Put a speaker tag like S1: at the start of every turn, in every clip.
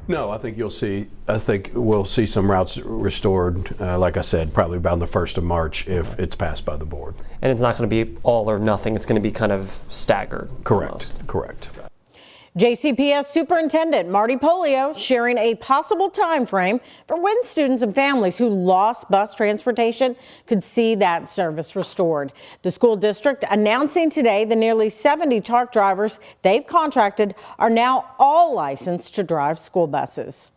S1: No, I think we'll see some routes restored, like I said, probably about the 1st of March if it's passed by the board.
S2: And it's not going to be all or nothing. It's going to be kind of staggered.
S1: Correct.
S2: Almost.
S1: Correct.
S3: JCPS Superintendent Marty Polio sharing a possible time frame for when students and families who lost bus transportation could see that service restored. The school district announcing today the nearly 70 truck drivers they've contracted are now all licensed to drive school buses.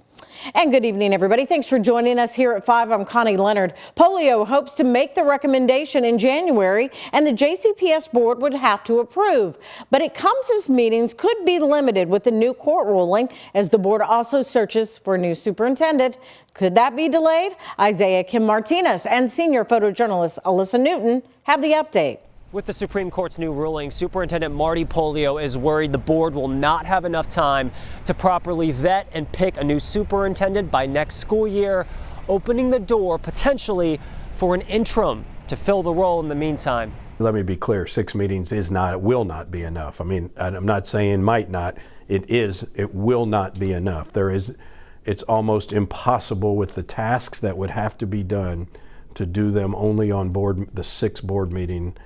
S3: And good evening, everybody. Thanks for joining us here at 5. I'm Connie Leonard. Polio hopes to make the recommendation in January, and the JCPS board would have to approve. But it comes as meetings could be limited with the new court ruling, as the board also searches for a new superintendent. Could that be delayed? Isaiah Kim Martinez and senior photojournalist Alyssa Newton have the update.
S2: With the Supreme Court's new ruling, Superintendent Marty Polio is worried the board will not have enough time to properly vet and pick a new superintendent by next school year, opening the door potentially for an interim to fill the role in the meantime.
S1: Let me be clear, 6 meetings will not be enough. I mean, I'm not saying might not, it will not be enough. It's almost impossible with the tasks that would have to be done to do them only on the 6 board meeting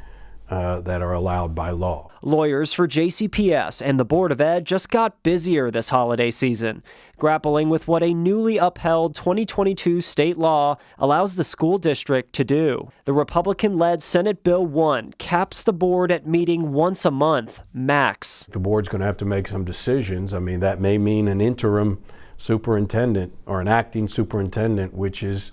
S1: that are allowed by law.
S2: Lawyers for JCPS and the Board of Ed just got busier this holiday season, grappling with what a newly upheld 2022 state law allows the school district to do. The Republican-led Senate Bill 1 caps the board at meeting once a month, max.
S1: The board's going to have to make some decisions. I mean, that may mean an interim superintendent or an acting superintendent, which is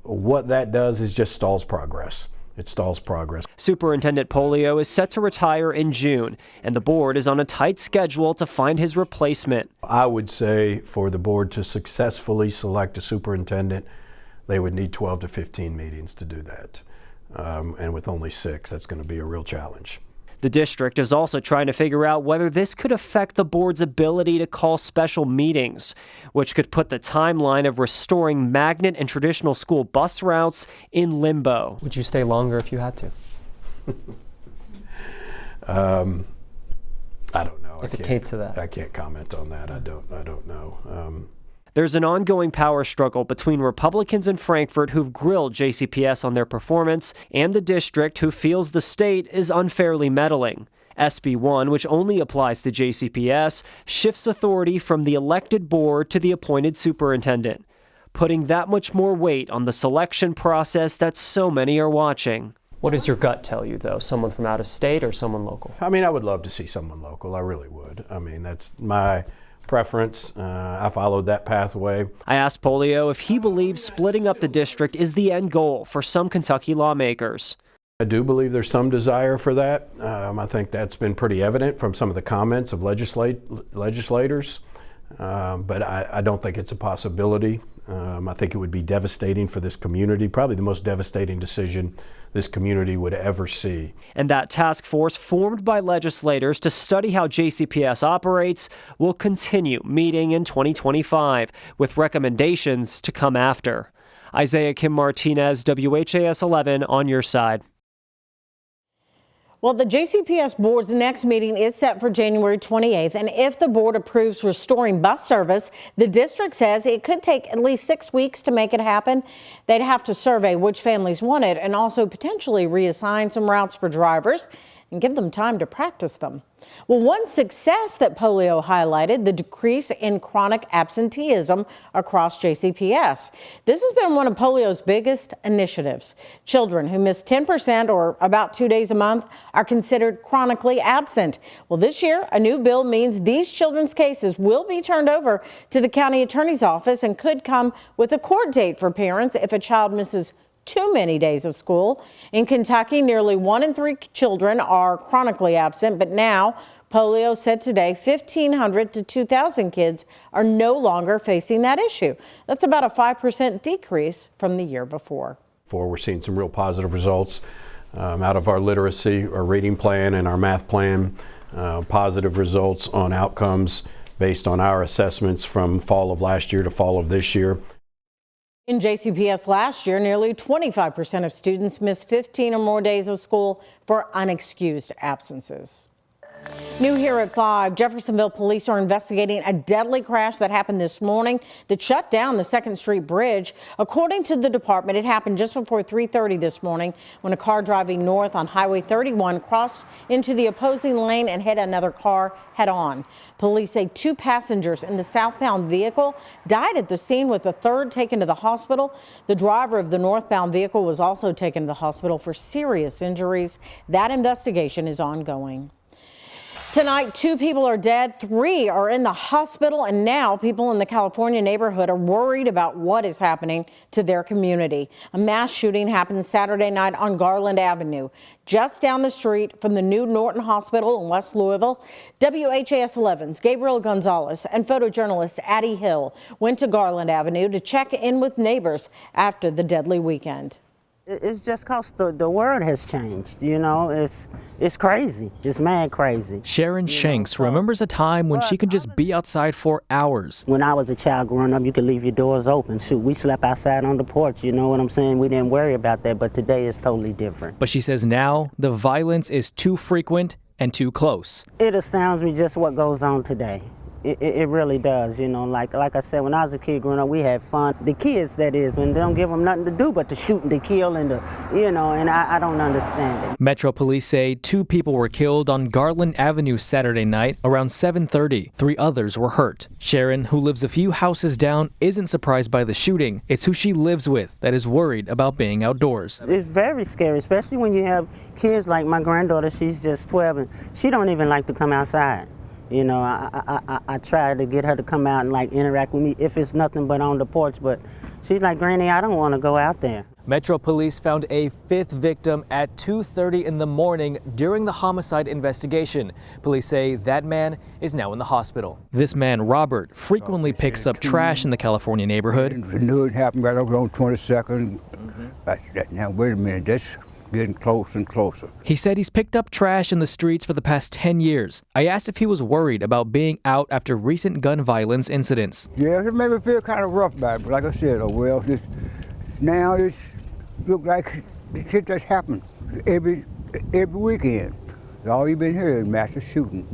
S1: what that does is just stalls progress. It stalls progress.
S2: Superintendent Polio is set to retire in June, and the board is on a tight schedule to find his replacement.
S1: I would say for the board to successfully select a superintendent, they would need 12 to 15 meetings to do that. And with only 6, that's going to be a real challenge.
S2: The district is also trying to figure out whether this could affect the board's ability to call special meetings, which could put the timeline of restoring magnet and traditional school bus routes in limbo. Would you stay longer if you had to?
S1: I don't know.
S2: If it came to that.
S1: I can't comment on that. I don't know.
S2: There's an ongoing power struggle between Republicans in Frankfort who've grilled JCPS on their performance and the district who feels the state is unfairly meddling. SB 1, which only applies to JCPS, shifts authority from the elected board to the appointed superintendent, putting that much more weight on the selection process that so many are watching. What does your gut tell you, though? Someone from out of state or someone local?
S1: I mean, I would love to see someone local. I really would. I mean, that's my preference. I followed that pathway.
S2: I asked Polio if he believes splitting up the district is the end goal for some Kentucky lawmakers.
S1: I do believe there's some desire for that. I think that's been pretty evident from some of the comments of legislators, but I don't think it's a possibility. I think it would be devastating for this community, probably the most devastating decision this community would ever see.
S2: And that task force, formed by legislators to study how JCPS operates, will continue meeting in 2025, with recommendations to come after. Isaiah Kim Martinez, WHAS 11 on your side.
S3: Well, the JCPS board's next meeting is set for January 28th, and if the board approves restoring bus service, the district says it could take at least 6 weeks to make it happen. They'd have to survey which families want it and also potentially reassign some routes for drivers and give them time to practice them. Well, one success that Polio highlighted, the decrease in chronic absenteeism across JCPS. This has been one of Polio's biggest initiatives. Children who miss 10% or about 2 days a month are considered chronically absent. Well, this year, a new bill means these children's cases will be turned over to the county attorney's office and could come with a court date for parents if a child misses too many days of school. In Kentucky, nearly 1 in 3 children are chronically absent, but now Polio said today 1,500 to 2,000 kids are no longer facing that issue. That's about a 5% decrease from the year before.
S1: We're seeing some real positive results out of our literacy, our reading plan, and our math plan. Positive results on outcomes based on our assessments from fall of last year to fall of this year.
S3: In JCPS last year, nearly 25% of students missed 15 or more days of school for unexcused absences. New here at 5, Jeffersonville police are investigating a deadly crash that happened this morning that shut down the 2nd Street Bridge. According to the department, it happened just before 3:30 this morning when a car driving north on Highway 31 crossed into the opposing lane and hit another car head on. Police say 2 passengers in the southbound vehicle died at the scene, with a third taken to the hospital. The driver of the northbound vehicle was also taken to the hospital for serious injuries. That investigation is ongoing. Tonight, 2 people are dead, 3 are in the hospital, and now people in the California neighborhood are worried about what is happening to their community. A mass shooting happened Saturday night on Garland Avenue, just down the street from the new Norton Hospital in West Louisville. WHAS11's Gabriel Gonzalez and photojournalist Addie Hill went to Garland Avenue to check in with neighbors after the deadly weekend.
S4: It's just because the world has changed, you know. It's crazy. It's mad crazy.
S5: Sharon Shanks remembers a time when she could just be outside for hours.
S4: When I was a child growing up, you could leave your doors open. Shoot, we slept outside on the porch, you know what I'm saying? We didn't worry about that, but today is totally different.
S5: But she says now the violence is too frequent and too close.
S4: It astounds me just what goes on today. It really does, you know. Like I said, when I was a kid growing up, we had fun. The kids, that is, when they don't give them nothing to do but to shoot and to kill and to, you know, and I don't understand it.
S5: Metro Police say 2 people were killed on Garland Avenue Saturday night around 7:30. 3 others were hurt. Sharon, who lives a few houses down, isn't surprised by the shooting. It's who she lives with that is worried about being outdoors.
S4: It's very scary, especially when you have kids like my granddaughter. She's just 12 and she don't even like to come outside. You know, I try to get her to come out and like interact with me if it's nothing but on the porch, but she's like, Granny, I don't want to go out there.
S5: Metro Police found a 5th victim at 2:30 in the morning during the homicide investigation. Police say that man is now in the hospital. This man, Robert, frequently picks up trash in the California neighborhood.
S6: I knew it happened right over on 22nd. Now, wait a minute, that's getting closer and closer.
S5: He said he's picked up trash in the streets for the past 10 years. I asked if he was worried about being out after recent gun violence incidents.
S6: Yeah, it made me feel kind of rough about it, but like I said, now this look like shit that's happened every weekend. All you've been hearing, massive shooting,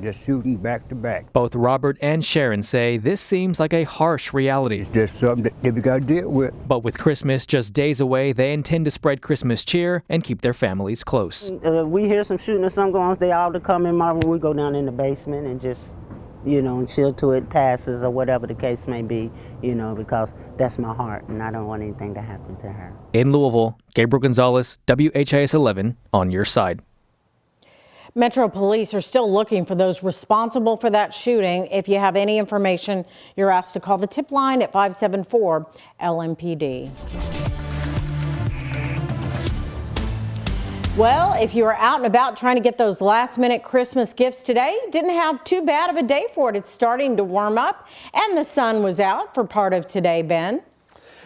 S6: just shooting back to back.
S5: Both Robert and Sharon say this seems like a harsh reality.
S6: It's just something that we got to deal with.
S5: But with Christmas just days away, they intend to spread Christmas cheer and keep their families close.
S4: We hear some shooting or something going on, they all to come in my room. We go down in the basement and just, you know, chill till it passes or whatever the case may be, you know, because that's my heart and I don't want anything to happen to her.
S5: In Louisville, Gabriel Gonzalez, WHAS 11, on your side.
S3: Metro Police are still looking for those responsible for that shooting. If you have any information, you're asked to call the tip line at 574 LMPD. Well, if you are out and about trying to get those last-minute Christmas gifts today, didn't have too bad of a day for it. It's starting to warm up, and the sun was out for part of today, Ben.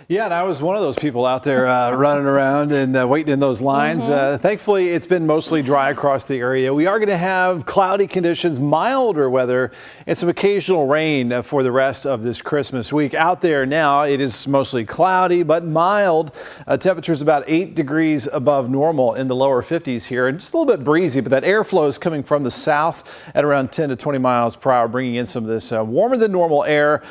S7: Yeah, and I was one of those people out there running around and waiting in those lines. Thankfully, it's been mostly dry across the area. We are going to have cloudy conditions, milder weather, and some occasional rain for the rest of this Christmas week. Out there now, it is mostly cloudy, but mild. Temperatures about 8 degrees above normal in the lower 50s here, and just a little bit breezy, but that airflow is coming from the south at around 10 to 20 miles per hour, bringing in some of this warmer than normal air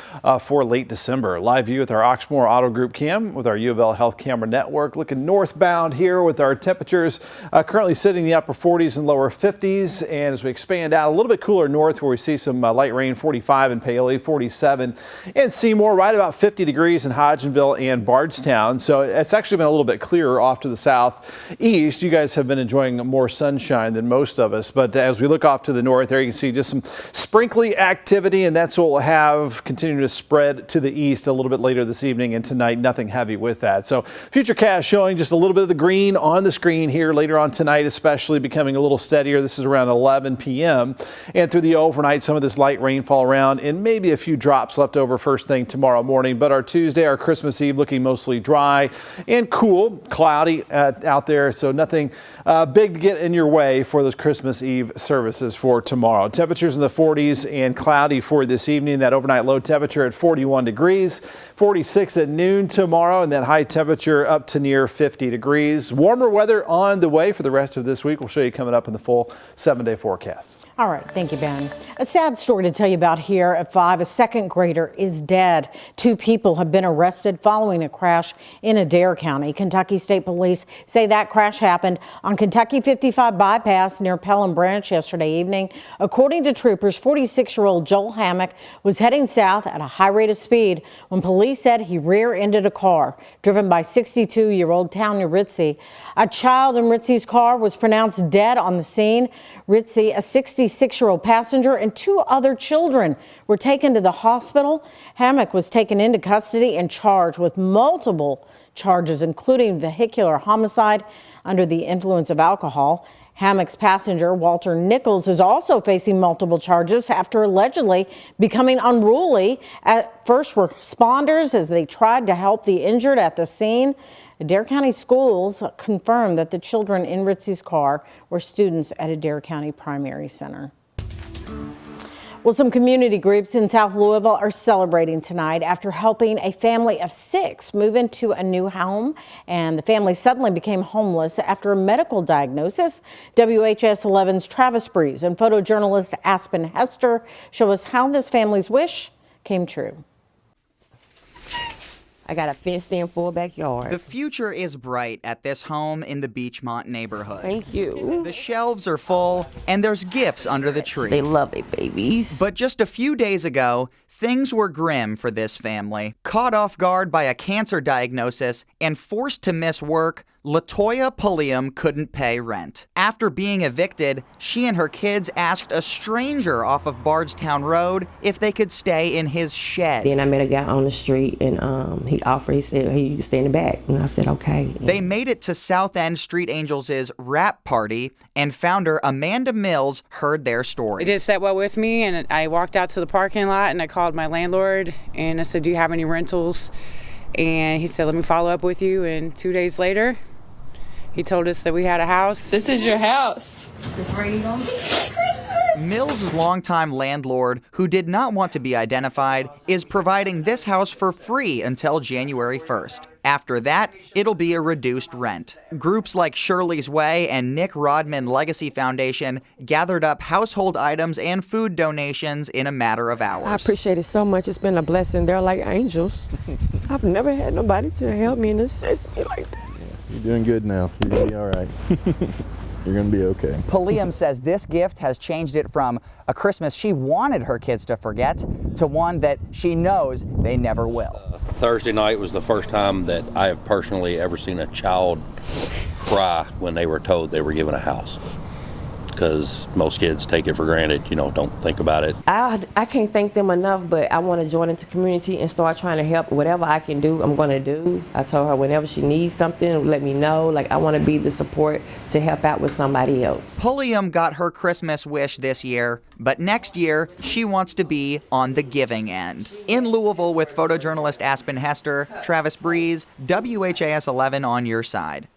S7: for late December. Live view with our Oxmoor Auto Group cam with our U of L Health Camera Network. Looking northbound here with our temperatures currently sitting in the upper 40s and lower 50s. And as we expand out a little bit cooler north where we see some light rain, 45 in Paoli, 47 in Seymour, right about 50 degrees in Hodgenville and Bardstown. So it's actually been a little bit clearer off to the southeast. You guys have been enjoying more sunshine than most of us. But as we look off to the north there, you can see just some sprinkly activity, and that's what we'll have continuing to spread to the east a little bit later this evening and tonight. Nothing heavy with that. So Futurecast showing just a little bit of the green on the screen here later on tonight, especially becoming a little steadier. This is around 11 p.m. and through the overnight, some of this light rainfall around and maybe a few drops left over first thing tomorrow morning. But our Tuesday, our Christmas Eve, looking mostly dry and cool, cloudy out there. So nothing big to get in your way for those Christmas Eve services for tomorrow. Temperatures in the 40s and cloudy for this evening. That overnight low temperature at 41 degrees, 46 at noon. noon tomorrow, and that high temperature up to near 50 degrees. Warmer weather on the way for the rest of this week. We'll show you coming up in the full 7-day forecast.
S3: All right, thank you, Ben. A sad story to tell you about here at 5. A second grader is dead. 2 people have been arrested following a crash in Adair County. Kentucky State Police say that crash happened on Kentucky 55 bypass near Pelham Branch yesterday evening. According to troopers, 46-year-old Joel Hammock was heading south at a high rate of speed when police said he rear-ended a car driven by 62-year-old Tanya Ritzie. A child in Ritzie's car was pronounced dead on the scene. Ritzie, a 66-year-old passenger, and 2 other children were taken to the hospital. Hammock was taken into custody and charged with multiple charges, including vehicular homicide under the influence of alcohol. Hammock's passenger, Walter Nichols, is also facing multiple charges after allegedly becoming unruly at first responders as they tried to help the injured at the scene. Adair County Schools confirmed that the children in Ritzie's car were students at Adair County Primary Center. Well, some community groups in South Louisville are celebrating tonight after helping a family of 6 move into a new home. And the family suddenly became homeless after a medical diagnosis. WHAS11's Travis Breeze and photojournalist Aspen Hester show us how this family's wish came true.
S8: I got a fenced-in full backyard.
S9: The future is bright at this home in the Beachmont neighborhood.
S8: Thank you.
S9: The shelves are full, and there's gifts under the tree.
S8: They love their babies.
S9: But just a few days ago, things were grim for this family. Caught off guard by a cancer diagnosis and forced to miss work, LaToya Pulliam couldn't pay rent. After being evicted, she and her kids asked a stranger off of Bardstown Road if they could stay in his shed.
S8: Then I met a guy on the street, and he offered, he said, hey, you can stay in the back. And I said, okay.
S9: They made it to South End Street Angels' wrap party, and founder Amanda Mills heard their story.
S10: It did set well with me, and I walked out to the parking lot, and I called my landlord, and I said, do you have any rentals? And he said, let me follow up with you. And 2 days later, he told us that we had a house.
S11: This is your house.
S8: This is where you gonna be.
S9: Mills' longtime landlord, who did not want to be identified, is providing this house for free until January 1st. After that, it'll be a reduced rent. Groups like Shirley's Way and Nick Rodman Legacy Foundation gathered up household items and food donations in a matter of hours.
S11: I appreciate it so much. It's been a blessing. They're like angels. I've never had nobody to help me and assist me like that.
S12: You're doing good now. You're going to be all right. You're going to be okay.
S9: Pulliam says this gift has changed it from a Christmas she wanted her kids to forget to one that she knows they never will.
S13: Thursday night was the first time that I have personally ever seen a child cry when they were told they were given a house. Because most kids take it for granted, don't think about it.
S8: I can't thank them enough, but I want to join into community and start trying to help. Whatever I can do, I'm going to do. I told her whenever she needs something, let me know. Like, I want to be the support to help out with somebody else.
S9: Pulliam got her Christmas wish this year, but next year, she wants to be on the giving end. In Louisville with photojournalist Aspen Hester, Travis Breeze, WHAS 11 on your side.